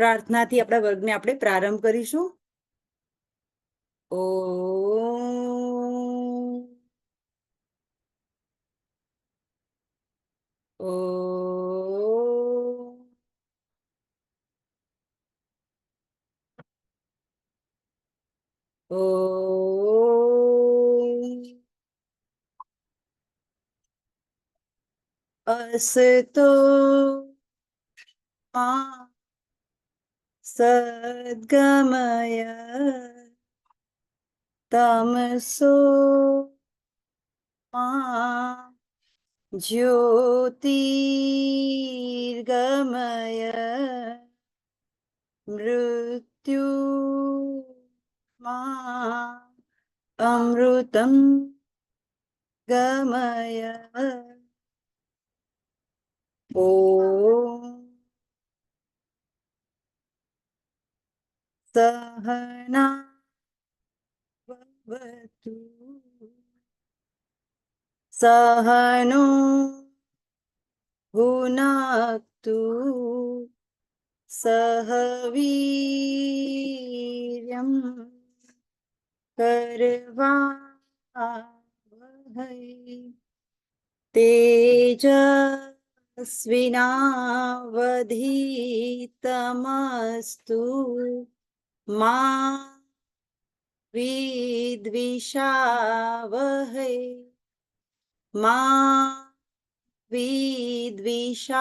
પ્રાર્થનાથી આપણા વર્ગને આપણે પ્રારંભ કરીશું. ઓમ ઓમ ઓમ અસતો મા સદ્ગમય તમસો મા જ્યોતિર્ગમય મૃત્યુ મા અમૃતમ ગમય. ઓમ સહના ભવતુ સહનો ભુનક્તુ સહ વીર્યં કરવાવહૈ તેજસ્વિનાવધીતમસ્તુ મા વિદ્વિષાવહૈ મા વિદ્વિષાવહૈ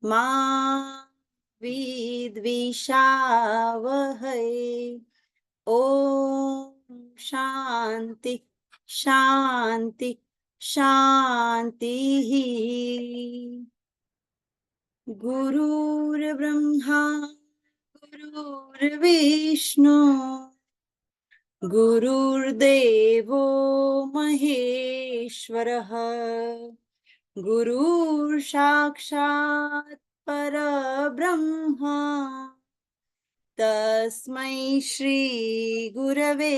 મા વિદ્વિષાવહૈ. ઓમ શાંતિ શાંતિ શાંતિ. ગુરુર્બ્રહ્મા ગુરુર્વિષ્ણુ ગુરુર્દેવો મહેશ્વરઃ ગુરુર સાક્ષાત પરબ્રહ્મ તસ્મૈ શ્રી ગુરવે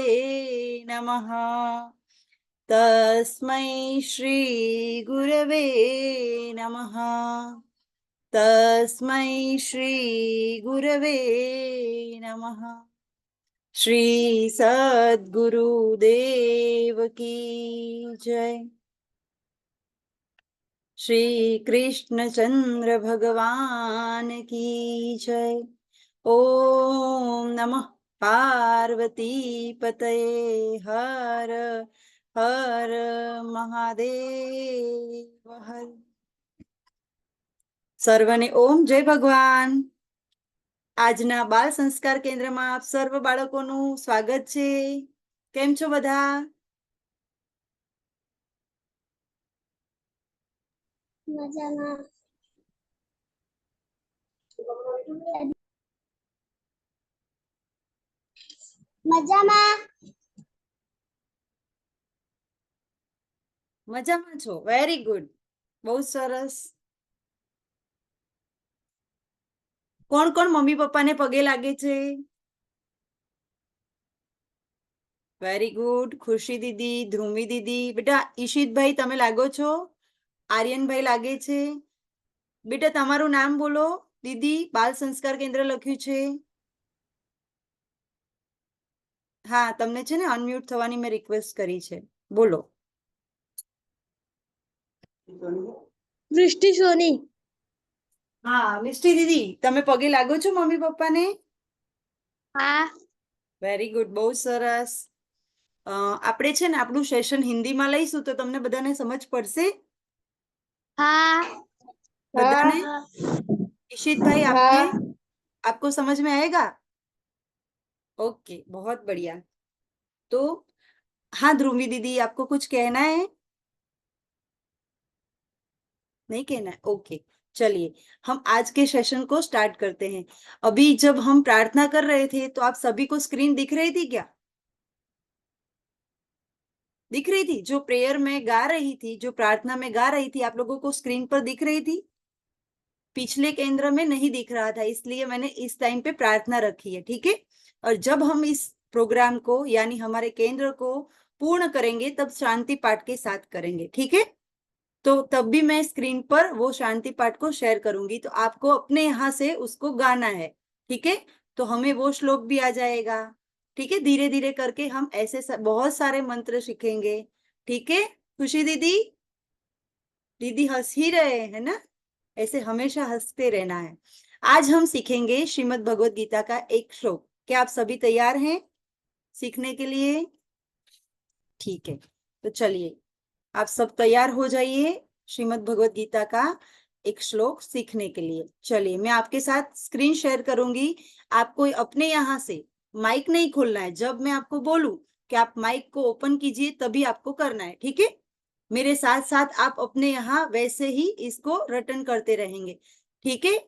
નમઃ તસ્મૈ શ્રી ગુરવે નમઃ તસ્મૈ શ્રી ગુરવે નમઃ. શ્રી સદ્ગુરુદેવ કી જય. શ્રી કૃષ્ણચંદ્ર ભગવાન કી જય. ઓમ નમઃ પાર્વતી પતયે હર હર મહાદેવ હર. સર્વને ઓમ જય ભગવાન. આજના બાળ સંસ્કાર કેન્દ્રમાં આપ સર્વ બાળકોનું સ્વાગત છે. કેમ છો બધા? મજામાં. મજામાં છો? વેરી ગુડ, બહુ સરસ. કોણ કોણ મમ્મી પપ્પાને પગે લાગે છે? Very good. ખુશી દીદી, ધ્રુમી દીદી, બેટા ઈશિતભાઈ તમે લાગો છો? આર્યનભાઈ લાગે છે? બેટા તમારું નામ બોલો. દીદી, બાલ સંસ્કાર કેન્દ્ર લખ્યું છે. હા, તમને છે ને અનમ્યુટ થવાની મેં રિક્વેસ્ટ કરી છે. બોલો. વૃષ્ટિ સોની. હા, મિષ્ટી દીદી તમે પગે લાગો છો મમ્મી પપ્પાને? હા. વેરી ગુડ, બહુ સરસ. આપણે છે ને આપણું સેશન હિન્દીમાં લઈશું તો તમને બધાને સમજ પડશે? હા. બધાને? ઈશિતભાઈ आपके हाँ. आपको समझ में आएगा? ओके, बहुत बढ़िया. तो हाँ ध्रुवी दीदी, आपको कुछ कहना है? नहीं कहना है? ओके, चलिए हम आज के सेशन को स्टार्ट करते हैं. अभी जब हम प्रार्थना कर रहे थे तो आप सभी को स्क्रीन दिख रही थी क्या? दिख रही थी? जो प्रेयर में गा रही थी, जो प्रार्थना में गा रही थी, आप लोगों को स्क्रीन पर दिख रही थी? पिछले केंद्र में नहीं दिख रहा था, इसलिए मैंने इस टाइम पे प्रार्थना रखी है. ठीक है. और जब हम इस प्रोग्राम को यानी हमारे केंद्र को पूर्ण करेंगे तब शांति पाठ के साथ करेंगे. ठीक है. तो तब भी मैं स्क्रीन पर वो शांति पाठ को शेयर करूंगी, तो आपको अपने यहाँ से उसको गाना है, ठीक है। तो हमें वो श्लोक भी आ जाएगा, ठीक है। धीरे धीरे करके हम ऐसे बहुत सारे मंत्र सीखेंगे, ठीक है। खुशी दीदी, दीदी हंस ही रहे हैं ना, ऐसे हमेशा हंसते रहना है। आज हम सीखेंगे श्रीमद् भगवत गीता का एक श्लोक। क्या आप सभी तैयार हैं सीखने के लिए? ठीक है, तो चलिए आप सब तैयार हो जाइए श्रीमद् भगवत गीता का एक श्लोक सीखने के लिए। चलिए मैं आपके साथ स्क्रीन शेयर करूंगी। आपको अपने यहाँ से माइक नहीं खोलना है, जब मैं आपको बोलूं कि आप माइक को ओपन कीजिए तभी आपको करना है, ठीक है। मेरे साथ साथ आप अपने यहाँ वैसे ही इसको रटन करते रहेंगे, ठीक है।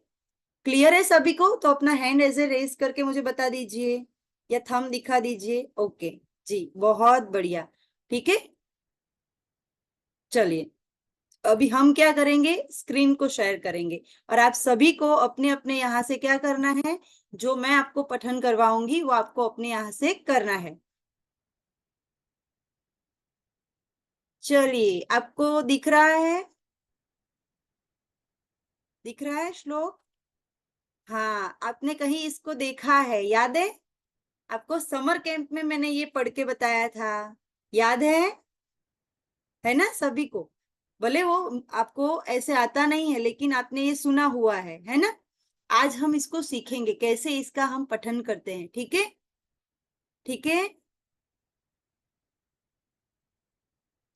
क्लियर है सभी को? तो अपना हैंड ऐसे रेज करके मुझे बता दीजिए या थंब दिखा दीजिए। ओके जी, बहुत बढ़िया, ठीक है। चलिए अभी हम क्या करेंगे, स्क्रीन को शेयर करेंगे और आप सभी को अपने अपने यहाँ से क्या करना है, जो मैं आपको पठन करवाऊंगी वो आपको अपने यहाँ से करना है। चलिए आपको दिख रहा है, दिख रहा है श्लोक? हाँ, आपने कहीं इसको देखा है, याद है आपको? समर कैंप में मैंने ये पढ़ के बताया था, याद है ना सभी को? भले वो आपको ऐसे आता नहीं है लेकिन आपने ये सुना हुआ है ना। आज हम इसको सीखेंगे कैसे इसका हम पठन करते हैं, ठीक है। ठीक है,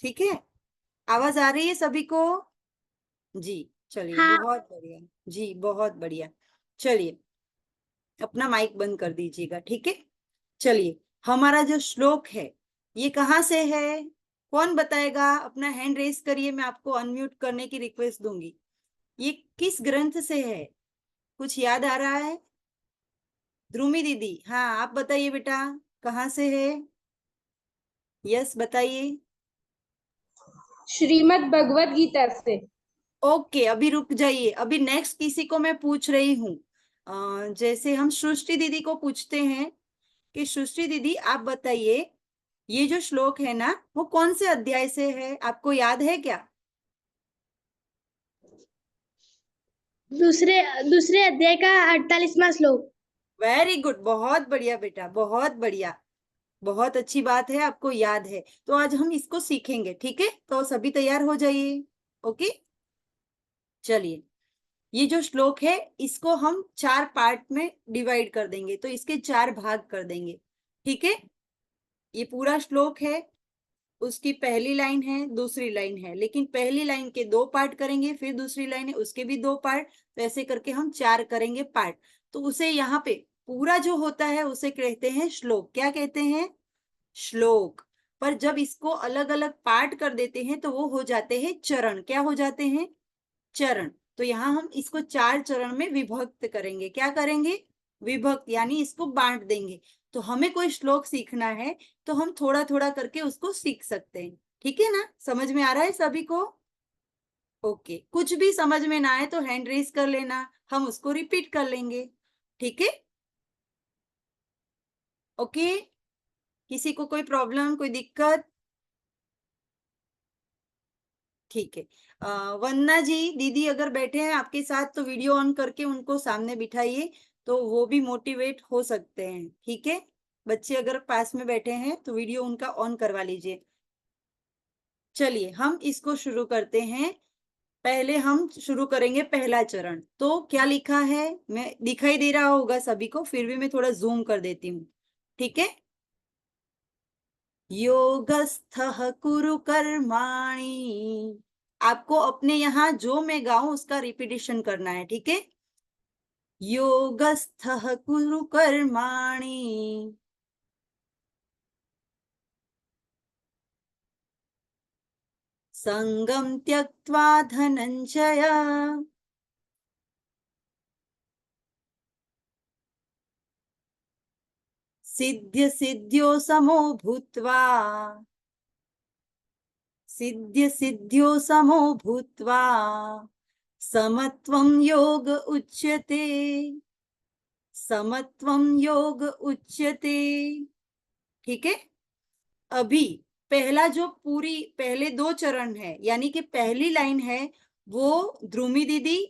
ठीक है, आवाज आ रही है सभी को? जी, चलिए हाँ। बहुत बढ़िया, जी बहुत बढ़िया। चलिए अपना माइक बंद कर दीजिएगा, ठीक है। चलिए हमारा जो श्लोक है ये कहाँ से है, कौन बताएगा? अपना हैंड रेस करिए, मैं आपको अनम्यूट करने की रिक्वेस्ट दूंगी। ये किस ग्रंथ से है, कुछ याद आ रहा है? ध्रुमी दीदी, हाँ आप बताइए बेटा, कहाँ से है? यस बताइए। श्रीमद् भगवत गीता से। ओके अभी रुक जाइए, अभी नेक्स्ट किसी को मैं पूछ रही हूँ। जैसे हम सृष्टि दीदी को पूछते हैं कि सृष्टि दीदी आप बताइए, ये जो श्लोक है ना वो कौन से अध्याय से है, आपको याद है क्या? दूसरे दूसरे अध्याय का 48वां श्लोक। वेरी गुड, बहुत बढ़िया बेटा, बहुत बढ़िया, बहुत अच्छी बात है, आपको याद है। तो आज हम इसको सीखेंगे, ठीक है। तो सभी तैयार हो जाइए, ओके। चलिए ये जो श्लोक है इसको हम 4 पार्ट में डिवाइड कर देंगे, तो इसके 4 भाग कर देंगे, ठीक है। ये पूरा श्लोक है, उसकी पहली लाइन है, दूसरी लाइन है, लेकिन पहली लाइन के 2 पार्ट करेंगे, फिर दूसरी लाइन है उसके भी 2 पार्ट, तो ऐसे करके हम 4 करेंगे पार्ट। तो उसे यहाँ पे पूरा जो होता है उसे कहते हैं श्लोक। क्या कहते हैं? श्लोक। पर जब इसको अलग अलग पार्ट कर देते हैं तो वो हो जाते हैं चरण। क्या हो जाते हैं? चरण। तो यहाँ हम इसको 4 चरण में विभक्त करेंगे। क्या करेंगे? विभक्त, यानी इसको बांट देंगे। तो हमें कोई श्लोक सीखना है तो हम थोड़ा थोड़ा करके उसको सीख सकते हैं, ठीक है ना। समझ में आ रहा है सभी को? ओके, कुछ भी समझ में ना आए तो हैंड रेज कर लेना, हम उसको रिपीट कर लेंगे, ठीक है। ओके, किसी को कोई प्रॉब्लम, कोई दिक्कत? ठीक है। वंदना जी दीदी अगर बैठे हैं आपके साथ तो वीडियो ऑन करके उनको सामने बिठाइए, तो वो भी मोटिवेट हो सकते हैं, ठीक है। बच्चे अगर पास में बैठे हैं तो वीडियो उनका ऑन करवा लीजिए। चलिए हम इसको शुरू करते हैं। पहले हम शुरू करेंगे पहला चरण। तो क्या लिखा है, मैं दिखाई दे रहा होगा सभी को, फिर भी मैं थोड़ा जूम कर देती हूँ, ठीक है। योगस्थः कुरु कर्माणि, आपको अपने यहाँ जो मैं गाऊं उसका रिपीटिशन करना है, ठीक है। योगस्थः कुरु कर्माणि संगम त्यक्त्वा धनंजय सिद्ध्य सिद्ध्यो समो भूत्वा, सिद्ध्य सिद्ध्यो समो भूत्वा समत्वं योग उच्यते, समत्वं योग उच्यते, ठीक है। अभी पहला जो पहले 2 चरण है, यानी कि पहली लाइन है वो ध्रुमी दीदी,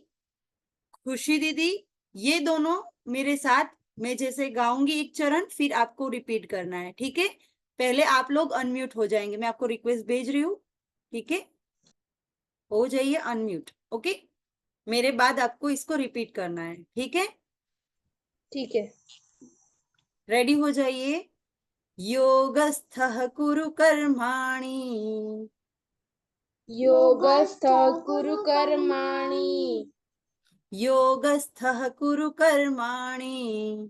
खुशी दीदी, ये दोनों मेरे साथ, मैं जैसे गाऊंगी एक चरण फिर आपको रिपीट करना है, ठीक है। पहले आप लोग अनम्यूट हो जाएंगे, मैं आपको रिक्वेस्ट भेज रही हूँ, ठीक है। हो जाइए अनम्यूट, ओके। मेरे बाद आपको इसको रिपीट करना है, ठीक है। ठीक है। रेडी हो जाइए। योगस्थः कुरु कर्माणि, योगस्थ कुरु कर्माणि, योगस्थः कुरु कर्माणि,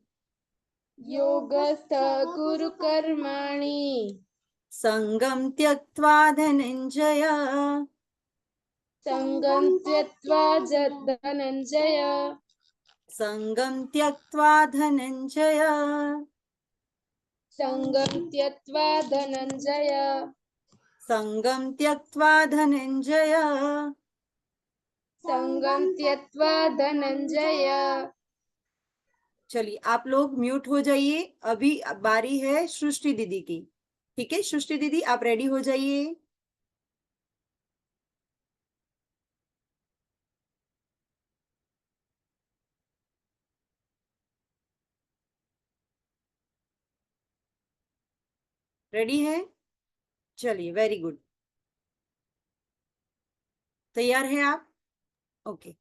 योगस्थ कुरु कर्माणि, संगं त्यक्त्वा धनञ्जय, संगं त्यक्त्वा धनञ्जय, संगं त्यक्त्वा धनञ्जय, संगं त्यक्त्वा धनञ्जय, संगं त्यक्त्वा धनञ्जय। संगं त्यक्त्वा धनञ्जय। चलिए आप लोग म्यूट हो जाइए, अभी बारी है सृष्टि दीदी की, ठीक है। सृष्टि दीदी आप रेडी हो जाइए। रेडी है? चलिए वेरी गुड। तैयार हैं आप? ओके।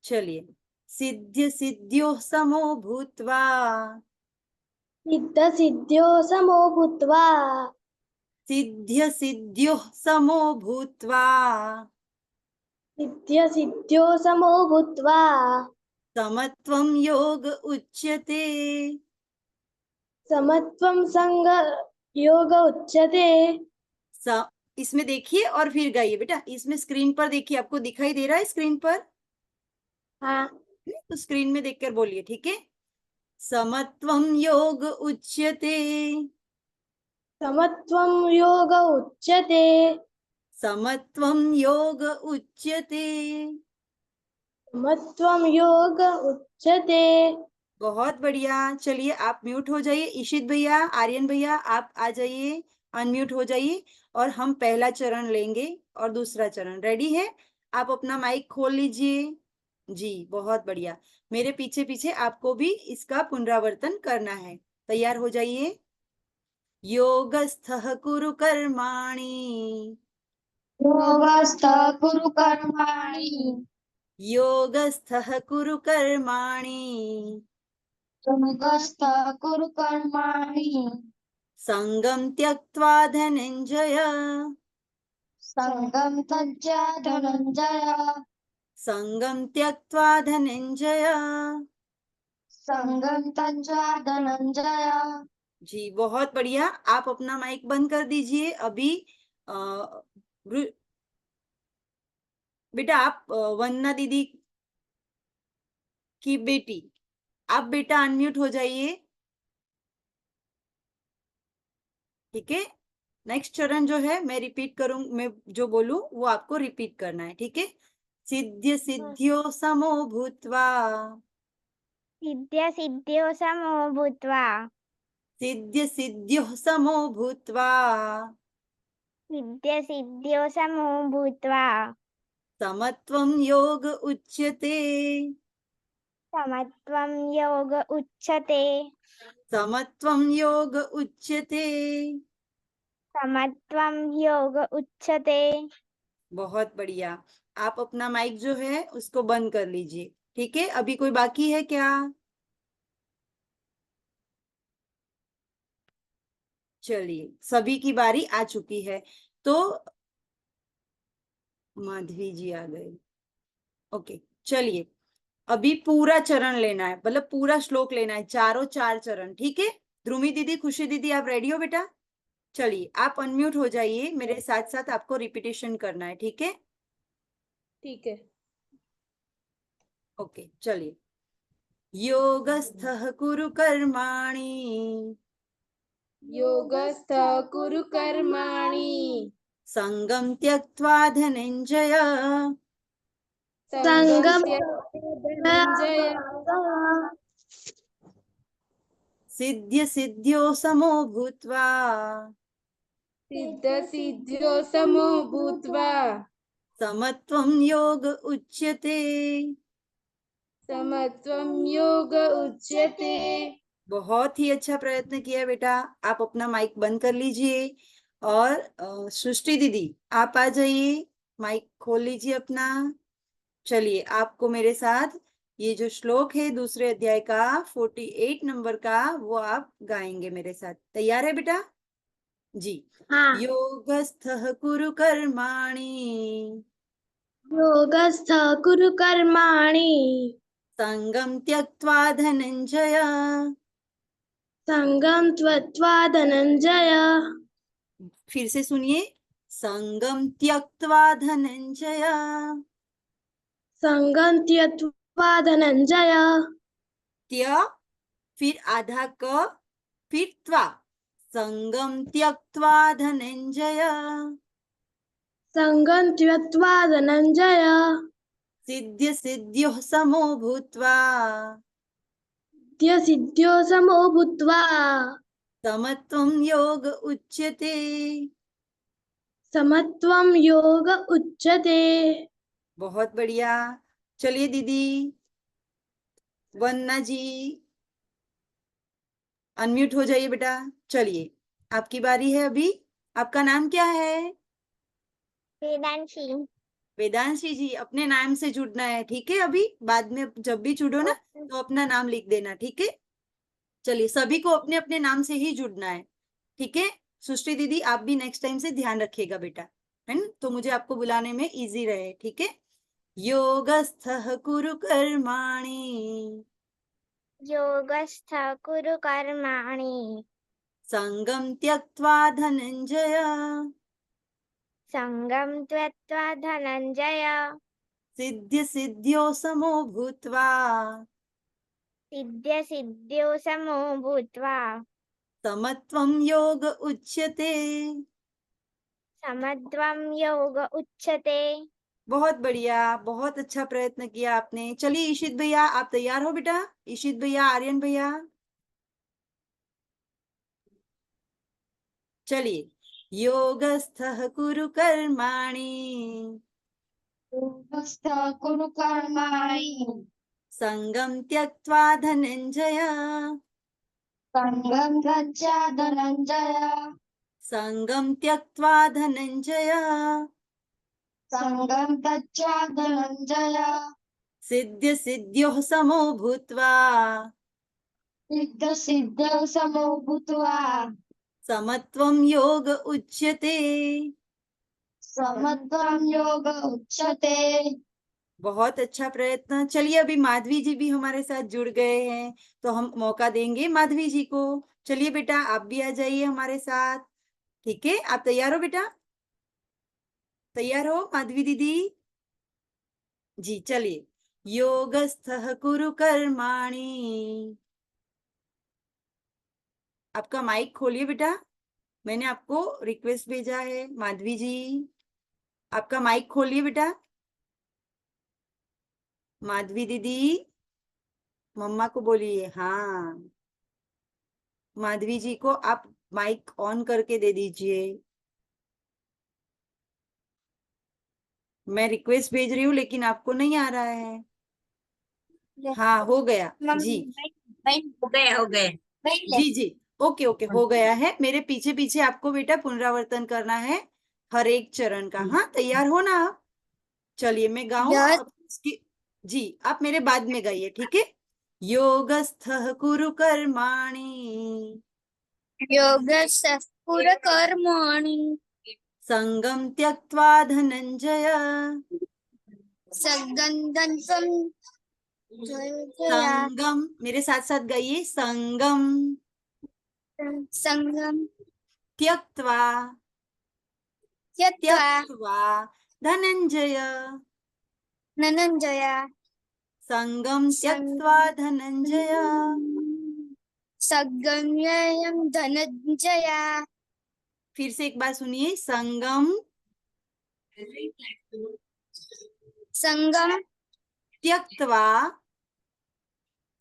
चलिए। सिद्ध सिद्ध्योः समो भूत्वा, सिद्ध सिद्ध्यो समो भूत्वा, सिद्ध्य सिद्ध्योः समो भूत्वा, सिद्ध सिद्ध्यो समो भूत्वा, समत्वं योग उच्यते। समत्वं संग योग उच्यते। स इसमें देखिए और फिर गाइए बेटा, इसमें स्क्रीन पर देखिए, आपको दिखाई दे रहा है स्क्रीन पर? हाँ, तो स्क्रीन में देखकर बोलिए, ठीक है। समत्वं योग उच्यते, समत्वं योग उच्यते, समत्वं योग उच्यते। समत्वं योग उच्यते। बहुत बढ़िया। चलिए आप म्यूट हो जाइए। इशित भैया, आर्यन भैया आप आ जाइए, अनम्यूट हो जाइए, और हम पहला चरण लेंगे और दूसरा चरण। रेडी है? आप अपना माइक खोल लीजिए। जी बहुत बढ़िया। मेरे पीछे पीछे आपको भी इसका पुनरावर्तन करना है। तैयार हो जाइए। योगस्थः कुरु कर्माणि, योगस्थः कुरु कर्माणि, योगस्थः कुरु कर्माणि, योगस्थः कुरु कर्माणि, संगं त्यक्त्वा धनञ्जय, संगं त्यज्य धनञ्जय, संगं त्यक्त्वा धनञ्जय। संगं त्यज्य धनञ्जय। जी बहुत बढ़िया। आप अपना माइक बंद कर दीजिए अभी। बेटा आप वंदना दीदी की बेटी, आप बेटा अनम्यूट हो जाइए, ठीक है। नेक्स्ट चरण जो है मैं रिपीट करूं, मैं जो बोलूं वो आपको रिपीट करना है, ठीक है। सिद्ध सिद्ध्यो समो भूत्वा, सिद्ध्य सिद्ध्यो समो भूत्वा, सिद्ध सिद्ध्यो समो भूत्वा, सिद्ध्य सिद्ध्यो समो भूत्वा, समत्वं योग उच्यते, समत्वं योग उच्यते, समत्वं योग उच्यते। समत्वं योग उच्यते। बहुत बढ़िया। आप अपना माइक जो है उसको बंद कर लीजिए, ठीक है। अभी कोई बाकी है क्या? चलिए सभी की बारी आ चुकी है। तो माधवी जी आ गए, ओके। चलिए अभी पूरा चरण लेना है, मतलब पूरा श्लोक लेना है, चारों 4 चरण, ठीक है। ध्रुमी दीदी, खुशी दीदी आप रेडी हो बेटा? चलिए आप अनम्यूट हो जाइए, मेरे साथ साथ आपको रिपीटेशन करना है, ठीक है। ठीक है। ओके चलिए। योगस्थः कुरु कर्माणि, योगस्थः कुरु कर्माणि, संगं त्यक्त्वा धनञ्जय, संगं संगम त्यक्त्वा धनञ्जय, सिद्ध्य सिद्ध्यो समो भूत्वा, सिद्धसिद्ध्यो समो भूत्वा समत्वं योग उच्यते। समत्वं योग उच्यते। बहुत ही अच्छा प्रयत्न किया बेटा। आप अपना माइक बंद कर लीजिए और सृष्टि दीदी आप आ जाइए, माइक खोल लीजिए अपना। चलिए आपको मेरे साथ ये जो श्लोक है दूसरे अध्याय का 48 नंबर का वो आप गाएंगे मेरे साथ। तैयार है बेटा? जी। हाँ। योगस्थः कुरु कर्माणि योगस्थ कुरु कर्माणि संगम त्यक्त्वा धनंजय। संगम त्वत्वा धनंजय। फिर से सुनिए, संगम त्यक्त्वा धनंजय। संगम त्यक्त्वा धनंजय। त्य फिर आधा क फिर त्वा, संगम त्यक्त्वा धनंजय। संगम त्यक्त्वा धनंजय। सिद्ध्य सिद्ध्योः समो भूत्वा सिद्ध्यो समो भूत्वा समत्वं योग उच्यते। समत्वं योग उच्यते। बहुत बढ़िया। चलिए दीदी वंदना जी अनम्यूट हो जाइए बेटा। चलिए आपकी बारी है अभी। आपका नाम क्या है? वेदांशी। वेदांशी जी, अपने नाम से जुड़ना है, ठीक है? अभी बाद में जब भी जुड़ो ना तो अपना नाम लिख देना, ठीक है? चलिए सभी को अपने अपने नाम से ही जुड़ना है, ठीक है? सृष्टि दीदी आप भी नेक्स्ट टाइम से ध्यान रखिएगा बेटा, है ना? तो मुझे आपको बुलाने में इजी रहे, ठीक है? योगस्थः कुरु कर्माणि योगस्थ कुरु कर्माणि संगम त्यक्त्वा धनंजय। संगम त्यक्त्वा धनंजय। सिद्ध्य सिद्ध्यो समो भूत्वा सिद्ध्य सिद्ध्यो समो भूत्वा समत्वं योग उच्यते। समत्वं योग उच्यते। बहुत बढ़िया, बहुत अच्छा प्रयत्न किया आपने। चलिए ईशित भैया आप तैयार हो बेटा? ईशित भैया, आर्यन भैया, चलिए। योगस्थः कुरु कर्माणि योगस्थ कुरु कर्माणि संगम त्यक्त्वा धनंजय। संगम त्यक्त्वा धनंजय। संगम त्यक्त्वा धनंजय। संगम त्यक्त्वा धनंजय। सिद्ध्य सिद्ध्योः समो भूत्वा सिद्ध सिद्ध समो भूत्वा समत्वं योग उच्यते। समत्वं योग उच्यते। बहुत अच्छा प्रयत्न। चलिए अभी माधवी जी भी हमारे साथ जुड़ गए हैं तो हम मौका देंगे माधवी जी को। चलिए बेटा आप भी आ जाइए हमारे साथ, ठीक है? आप तैयार हो बेटा? तैयार हो माधवी दीदी? जी चलिए। योगस्थः कुरु कर्माणि। आपका माइक खोलिए बेटा, मैंने आपको रिक्वेस्ट भेजा है। माधवी जी आपका माइक खोलिए बेटा। माधवी दीदी मम्मा को बोलिए हाँ। माधवी जी को आप माइक ऑन करके दे दीजिए। मैं रिक्वेस्ट भेज रही हूँ लेकिन आपको नहीं आ रहा है। हाँ हो गया जी। हो गए। जी जी ओके ओके हो गया है। मेरे पीछे पीछे आपको बेटा पुनरावर्तन करना है हर एक चरण का। हाँ तैयार हो ना आप? चलिए मैं गाऊं यस। आप उसकी। जी आप मेरे बाद में गाइए, ठीक है? योगस्थः कुरु कर्माणि योगस्थ कुरु कर्माणि संगम त्यक्त्वा धनंजय। संगम संगम मेरे साथ साथ गाइए, संगम संगम त्यक्त्वा त्यक्त्वा त्यक्त्वा धनंजय। धनंजय। संगम त्यक्त्वा धनंजय। संगम्ययं धनंजय। फिर से एक बार सुनिए, संगम संगम त्यक्त्वा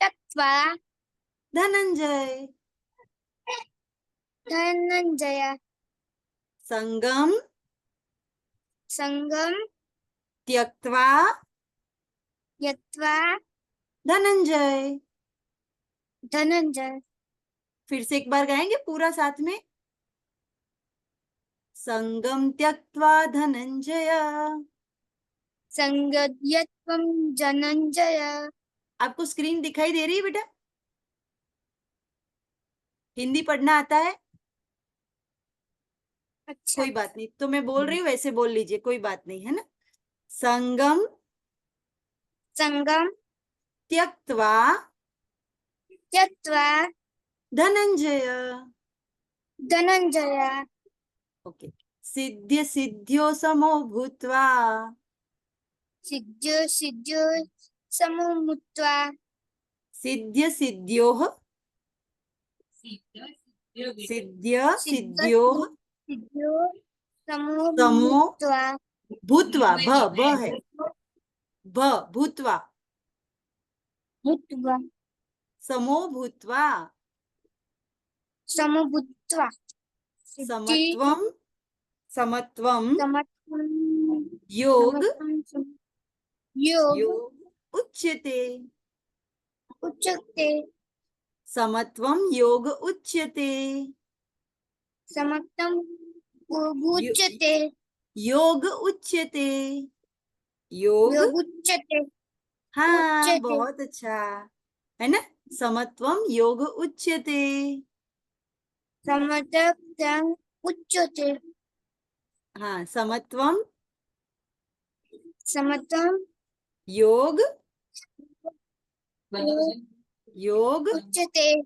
त्यक्त्वा धनंजय। धनंजय। संगम संगम त्यक्त्वा यत्वा धनंजय। धनंजय। फिर से एक बार गाएंगे पूरा साथ में। संगम त्यक्त्वा धनंजय। संगयत्वं धनंजय। आपको स्क्रीन दिखाई दे रही है बेटा? हिंदी पढ़ना आता है? अच्छा। कोई बात नहीं, तो मैं बोल रही हूँ वैसे बोल लीजिए, कोई बात नहीं, है ना। संगम संगम त्यक्त्वा त्यक्त्वा धनंजय। धनंजय। ओके। सिद्ध्य सिद्ध्यो समो भूत्वा। सिद्ध्यो सिद्ध्यो सममुत्वा। सिद्ध्य सिद्ध्योः सिद्ध्य सिद्ध्योः सिद्ध्यो समो सममुत्वा। भूत्वा। भ है, भ भूत्वा। भूत्वा समो भूत्वा। समभूत्वा। समत्वं समत्वं समत्वं योग योग योग उच्यते। उच्यते। समत्वं योग उच्यते। समत्वं उच्यते। योग उच्यते। योग। योग उच्यते। हाँ, उच्यते। बहुत अच्छा, है ना। समत्वं योग उच्यते। समत्वं उच्यते। हाँ, समत्वं समत्वं योग योग उच्यते।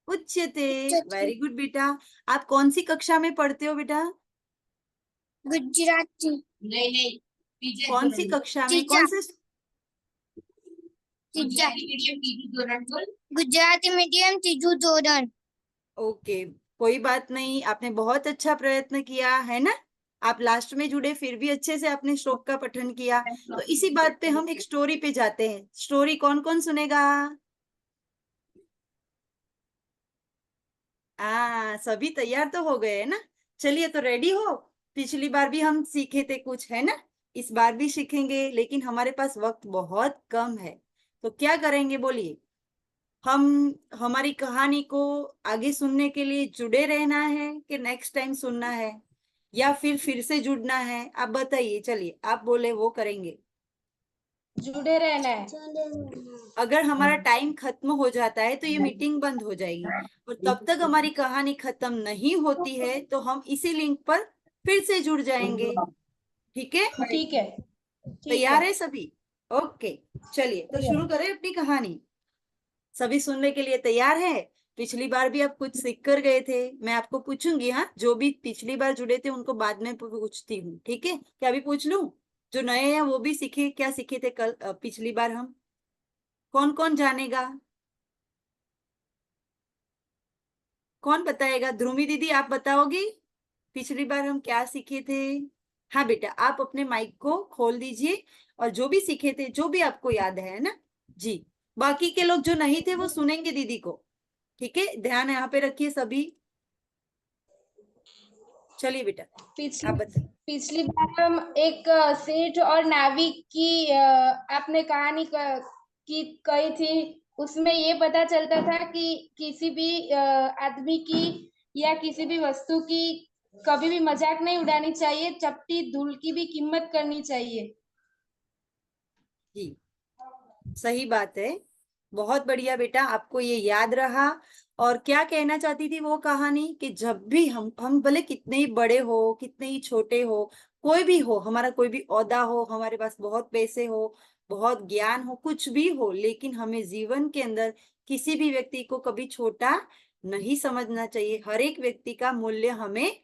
उच्यते। उच्यते। वेरी गुड बेटा। आप कौन सी कक्षा में पढ़ते हो बेटा? गुजराती। कौन सी कक्षा में, तीजा। कौन से? गुजराती मीडियम तीजू धोरण। ओके, कोई बात नहीं, आपने बहुत अच्छा प्रयत्न किया, है ना। आप लास्ट में जुड़े, फिर भी अच्छे से आपने श्लोक का पठन किया। तो इसी बात पे हम एक स्टोरी पे जाते हैं। स्टोरी कौन कौन सुनेगा? सभी तैयार तो हो गए है ना। चलिए, तो रेडी हो? पिछली बार भी हम सीखे थे कुछ, है ना। इस बार भी सीखेंगे, लेकिन हमारे पास वक्त बहुत कम है। तो क्या करेंगे बोलिए? हम हमारी कहानी को आगे सुनने के लिए जुड़े रहना है कि नेक्स्ट टाइम सुनना है, या फिर से जुड़ना है? आप बताइए, चलिए आप बोले वो करेंगे। जुड़े रहना है। अगर हमारा टाइम खत्म हो जाता है तो ये मीटिंग बंद हो जाएगी, और तब तक हमारी कहानी खत्म नहीं होती है तो हम इसी लिंक पर फिर से जुड़ जाएंगे। ठीक है? ठीक है। ठीक तैयार है। है सभी? ओके, चलिए तो शुरू करें अपनी कहानी। सभी सुनने के लिए तैयार है? पिछली बार भी आप कुछ सीख कर गए थे, मैं आपको पूछूंगी। हाँ, जो भी पिछली बार जुड़े थे उनको बाद में पूछती हूँ, ठीक है? क्या अभी पूछ लूं? जो नए हैं वो भी सीखे, क्या सीखे थे कल पिछली बार हम? कौन कौन जानेगा? कौन बताएगा? ध्रुमी दीदी, आप बताओगी पिछली बार हम क्या सीखे थे? हाँ बेटा, आप अपने माइक को खोल दीजिए, और जो भी सीखे थे, जो भी आपको याद है ना जी। बाकी के लोग जो नहीं थे वो सुनेंगे दीदी को, ठीक है? ध्यान यहाँ पे रखिए सभी। चलिए बेटा, आप बताइए। पिछली बार हम एक सेठ और नाविक की आपने कहानी की कही थी। उसमें ये पता चलता था कि किसी भी आदमी की या किसी भी वस्तु की कभी भी मजाक नहीं उड़ानी चाहिए। चपटी धूल की भी कीमत करनी चाहिए। जी, सही बात है। बहुत बढ़िया बेटा, आपको ये याद रहा। और क्या कहना चाहती थी वो कहानी, कि जब भी हम भले कितने ही बड़े हो, कितने ही छोटे हो, कोई भी हो, हमारा कोई भी ओहदा हो, हमारे पास बहुत पैसे हो, बहुत ज्ञान हो, कुछ भी हो, लेकिन हमें जीवन के अंदर किसी भी व्यक्ति को कभी छोटा नहीं समझना चाहिए। हर एक व्यक्ति का मूल्य हमें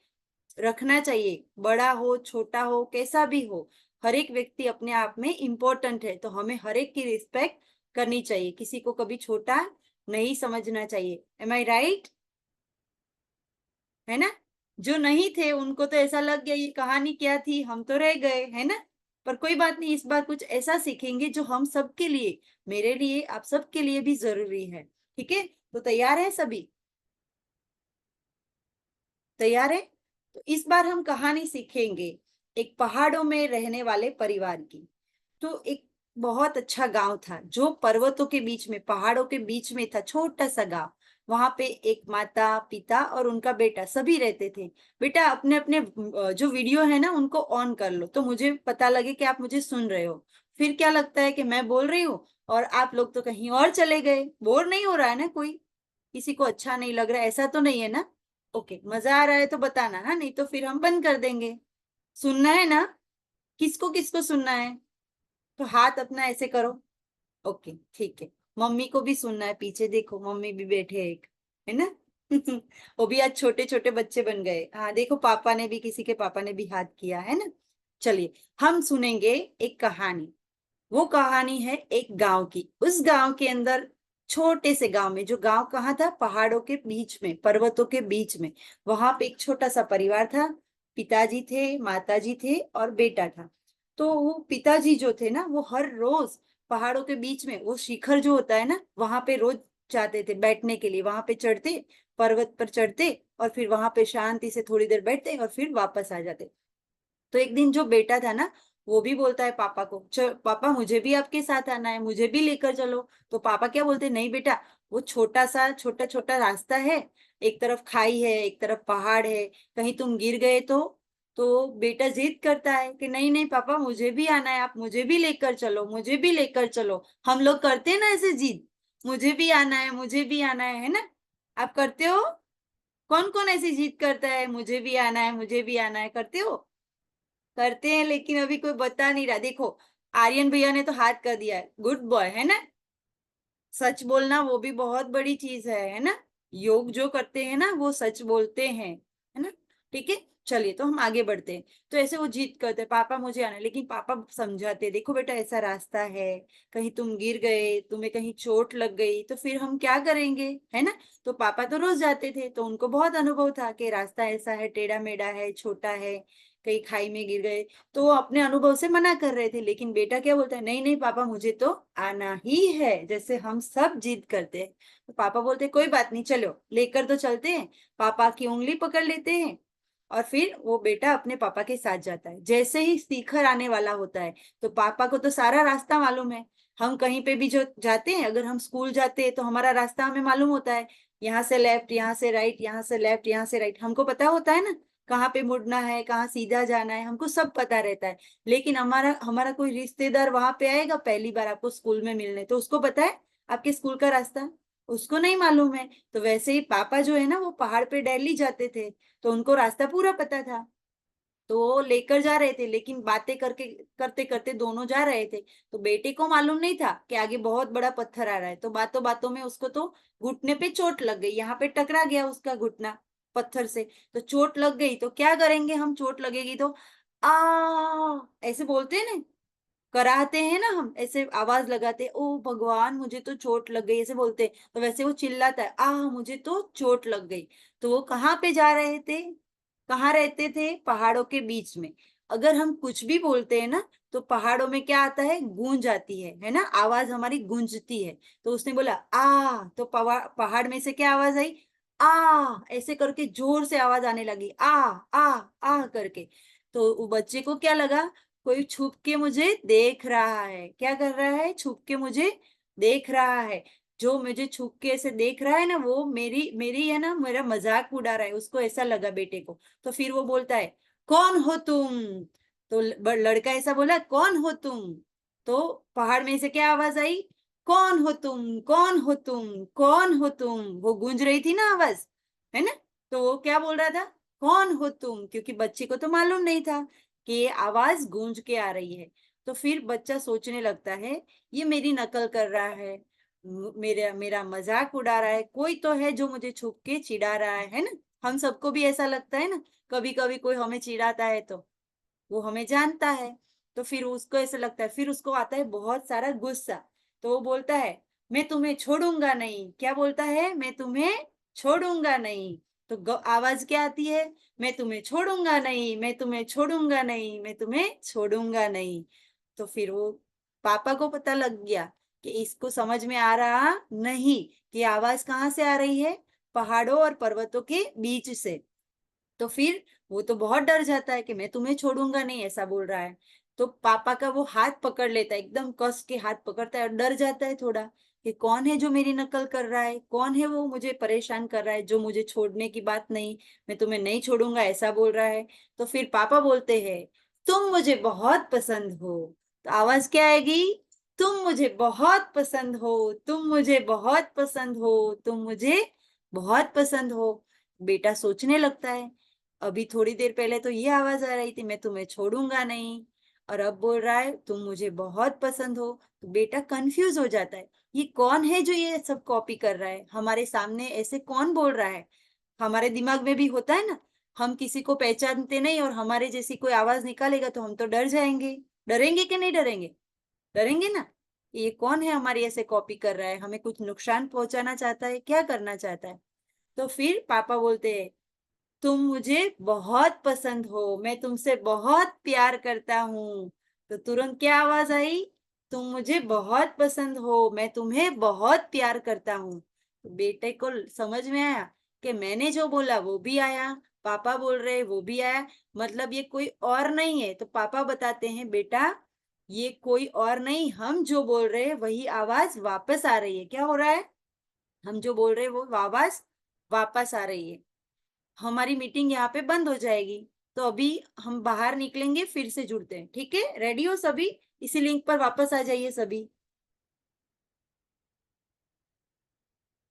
रखना चाहिए, बड़ा हो छोटा हो कैसा भी हो, हर एक व्यक्ति अपने आप में इम्पोर्टेंट है। तो हमें हर एक की रिस्पेक्ट करनी चाहिए, किसी को कभी छोटा नहीं समझना चाहिए। एम आई राइट? है ना। जो नहीं थे उनको तो ऐसा लग गया ये कहानी क्या थी, हम तो रह गए, है ना। पर कोई बात नहीं, इस बार कुछ ऐसा सीखेंगे जो हम सबके लिए, मेरे लिए, आप सबके लिए भी जरूरी है। ठीक है? तो तैयार है सभी? तैयार है? तो इस बार हम कहानी सीखेंगे एक पहाड़ों में रहने वाले परिवार की। तो एक बहुत अच्छा गांव था जो पर्वतों के बीच में, पहाड़ों के बीच में था, छोटा सा गांव। वहां पे एक माता, पिता और उनका बेटा सभी रहते थे। बेटा अपने अपने जो वीडियो है ना उनको ऑन कर लो, तो मुझे पता लगे कि आप मुझे सुन रहे हो। फिर क्या लगता है कि मैं बोल रही हूँ और आप लोग तो कहीं और चले गए। बोर नहीं हो रहा है ना कोई? किसी को अच्छा नहीं लग रहा है ऐसा तो नहीं है ना? ओके, मजा आ रहा है तो बताना, हाँ, नहीं तो फिर हम बंद कर देंगे। सुनना है ना? किसको किसको सुनना है? तो हाथ अपना ऐसे करो। ओके, ठीक है। मम्मी को भी सुनना है, पीछे देखो मम्मी भी बैठे हैं एक, है ना? वो भी आज छोटे छोटे बच्चे बन गए। हाँ देखो, पापा ने भी, किसी के पापा ने भी हाथ किया है ना। चलिए, हम सुनेंगे एक कहानी। वो कहानी है एक गांव की। उस गांव के अंदर, छोटे से गांव में, जो गांव कहाँ था, पहाड़ों के बीच में, पर्वतों के बीच में, वहां पे एक छोटा सा परिवार था। पिताजी थे, माताजी थे और बेटा था। तो वो पिताजी जो थे ना, वो हर रोज पहाड़ों के बीच में, वो शिखर जो होता है ना, वहां पे रोज जाते थे बैठने के लिए। वहां पे चढ़ते, पर्वत पर चढ़ते और फिर वहां पे शांति से थोड़ी देर बैठते और फिर वापस आ जाते। तो एक दिन जो बेटा था ना, वो भी बोलता है पापा को, पापा मुझे भी आपके साथ आना है, मुझे भी लेकर चलो। तो पापा क्या बोलते, नहीं बेटा, वो छोटा सा, छोटा छोटा रास्ता है, एक तरफ खाई है, एक तरफ पहाड़ है, कहीं तुम गिर गए तो बेटा जिद करता है कि नहीं नहीं पापा, मुझे भी आना है, आप मुझे भी लेकर चलो, मुझे भी लेकर चलो। हम लोग करते हैं ना ऐसे जिद, मुझे भी आना है, मुझे भी आना है ना? आप करते हो? कौन कौन ऐसी जिद करता है, मुझे भी आना है, मुझे भी आना है? करते हो? करते हैं, लेकिन अभी कोई बता नहीं रहा। देखो, आर्यन भैया ने तो हाथ कर दिया है, गुड बॉय है ना। सच बोलना वो भी बहुत बड़ी चीज है ना? योग जो करते हैं ना वो सच बोलते हैं, है ना? ठीक है, चलिए तो हम आगे बढ़ते हैं। तो ऐसे वो जिद करते हैं, पापा मुझे आना है, लेकिन पापा समझाते, देखो बेटा ऐसा रास्ता है, कहीं तुम गिर गए, तुम्हें कहीं चोट लग गई तो फिर हम क्या करेंगे, है ना? तो पापा तो रोज जाते थे, तो उनको बहुत अनुभव था कि रास्ता ऐसा है, टेढ़ा मेढ़ा है, छोटा है, कहीं खाई में गिर गए। तो वो अपने अनुभव से मना कर रहे थे, लेकिन बेटा क्या बोलता है, नहीं नहीं पापा, मुझे तो आना ही है, जैसे हम सब जिद करते हैं। तो पापा बोलते कोई बात नहीं, चलो लेकर तो चलते हैं। पापा की उंगली पकड़ लेते हैं और फिर वो बेटा अपने पापा के साथ जाता है। जैसे ही शिखर आने वाला होता है, तो पापा को तो सारा रास्ता मालूम है। हम कहीं पे भी जो जाते हैं, अगर हम स्कूल जाते हैं तो हमारा रास्ता हमें मालूम होता है, यहाँ से लेफ्ट, यहाँ से राइट, यहाँ से लेफ्ट, यहाँ से राइट, हमको पता होता है ना, कहाँ पे मुड़ना है, कहाँ सीधा जाना है, हमको सब पता रहता है। लेकिन हमारा हमारा कोई रिश्तेदार वहां पे आएगा पहली बार आपको स्कूल में मिलने, तो उसको पता है आपके स्कूल का रास्ता? उसको नहीं मालूम है। तो वैसे ही पापा जो है ना, वो पहाड़ पे डेली जाते थे, तो उनको रास्ता पूरा पता था। तो वो लेकर जा रहे थे, लेकिन बातें करके, करते करते दोनों जा रहे थे। तो बेटे को मालूम नहीं था कि आगे बहुत बड़ा पत्थर आ रहा है, तो बातों बातों में उसको तो घुटने पे चोट लग गई, यहाँ पे टकरा गया उसका घुटना पत्थर से। तो चोट लग गई तो क्या करेंगे हम, चोट लगेगी तो आ ऐसे बोलते हैं ना, कराते हैं ना, हम ऐसे आवाज लगाते, ओ भगवान मुझे तो चोट लग गई, ऐसे बोलते हैं। तो वैसे वो चिल्लाता है, मुझे तो चोट लग गई। तो वो कहाँ पे जा रहे थे, कहाँ रहते थे, पहाड़ों के बीच में। अगर हम कुछ भी बोलते हैं ना, तो पहाड़ों में क्या आता है, गूंज आती है ना, आवाज हमारी गूंजती है। तो उसने बोला तो पहाड़ में से क्या आवाज आई, ऐसे करके जोर से आवाज आने लगी, आ करके। तो वो बच्चे को क्या लगा, कोई छुप के मुझे देख रहा है। क्या कर रहा है, छुप के मुझे देख रहा है। जो मुझे छुप के ऐसे देख रहा है ना, वो मेरी मेरी है ना, मेरा मजाक उड़ा रहा है, उसको ऐसा लगा बेटे को। तो फिर वो बोलता है, कौन हो तुम? तो लड़का ऐसा बोला, कौन हो तुम? तो पहाड़ में से क्या आवाज आई, कौन हो तुम, कौन हो तुम, कौन हो तुम? वो गूंज रही थी ना आवाज, है ना? तो वो क्या बोल रहा था, कौन हो तुम? क्योंकि बच्चे को तो मालूम नहीं था कि ये आवाज गूंज के आ रही है। तो फिर बच्चा सोचने लगता है, ये मेरी नकल कर रहा है, मेरा मेरा मजाक उड़ा रहा है, कोई तो है जो मुझे छुप के चिढ़ा रहा है ना? हम सबको भी ऐसा लगता है ना, कभी कभी कोई हमें चिढ़ाता है तो वो हमें जानता है। तो फिर उसको ऐसा लगता है, फिर उसको आता है बहुत सारा गुस्सा। तो वो बोलता है, मैं तुम्हें छोड़ूंगा नहीं। क्या बोलता है, मैं तुम्हें छोड़ूंगा नहीं। तो आवाज क्या आती है, मैं तुम्हें छोड़ूंगा नहीं, मैं तुम्हें छोड़ूंगा नहीं, मैं तुम्हें छोड़ूंगा नहीं। तो फिर वो पापा को पता लग गया कि इसको समझ में आ रहा नहीं कि आवाज कहाँ से आ रही है, पहाड़ों और पर्वतों के बीच से। तो फिर वो तो बहुत डर जाता है कि मैं तुम्हें छोड़ूंगा नहीं, ऐसा बोल रहा है। तो पापा का वो हाथ पकड़ लेता है, एकदम कस के हाथ पकड़ता है और डर जाता है थोड़ा कि कौन है जो मेरी नकल कर रहा है, कौन है वो मुझे परेशान कर रहा है, जो मुझे छोड़ने की बात नहीं, मैं तुम्हें नहीं छोड़ूंगा ऐसा बोल रहा है। तो फिर पापा बोलते हैं तुम मुझे बहुत पसंद हो। तो आवाज क्या आएगी? तुम मुझे बहुत पसंद हो, तुम मुझे बहुत पसंद हो, तुम मुझे बहुत पसंद हो। बेटा सोचने लगता है, अभी थोड़ी देर पहले तो ये आवाज आ रही थी मैं तुम्हें छोड़ूंगा नहीं, और अब बोल रहा है तुम मुझे बहुत पसंद हो। तो बेटा कंफ्यूज हो जाता है, ये कौन है जो ये सब कॉपी कर रहा है, हमारे सामने ऐसे कौन बोल रहा है। हमारे दिमाग में भी होता है ना, हम किसी को पहचानते नहीं और हमारे जैसी कोई आवाज निकालेगा तो हम तो डर जाएंगे। डरेंगे कि नहीं डरेंगे? डरेंगे ना। ये कौन है हमारी ऐसे कॉपी कर रहा है, हमें कुछ नुकसान पहुंचाना चाहता है, क्या करना चाहता है। तो फिर पापा बोलते हैं तुम मुझे बहुत पसंद हो, मैं तुमसे बहुत प्यार करता हूँ। तो तुरंत क्या आवाज आई? तुम मुझे बहुत पसंद हो, मैं तुम्हें बहुत प्यार करता हूँ। तो बेटे को समझ में आया कि मैंने जो बोला वो भी आया, पापा बोल रहे वो भी आया, मतलब ये कोई और नहीं है। तो पापा बताते हैं बेटा ये कोई और नहीं, हम जो बोल रहे हैं वही आवाज वापस आ रही है। क्या हो रहा है? हम जो बोल रहे हैं वो आवाज वापस आ रही है। हमारी मीटिंग यहाँ पे बंद हो जाएगी, तो अभी हम बाहर निकलेंगे, फिर से जुड़ते हैं। ठीक है, रेडी हो सभी? इसी लिंक पर वापस आ जाइए सभी।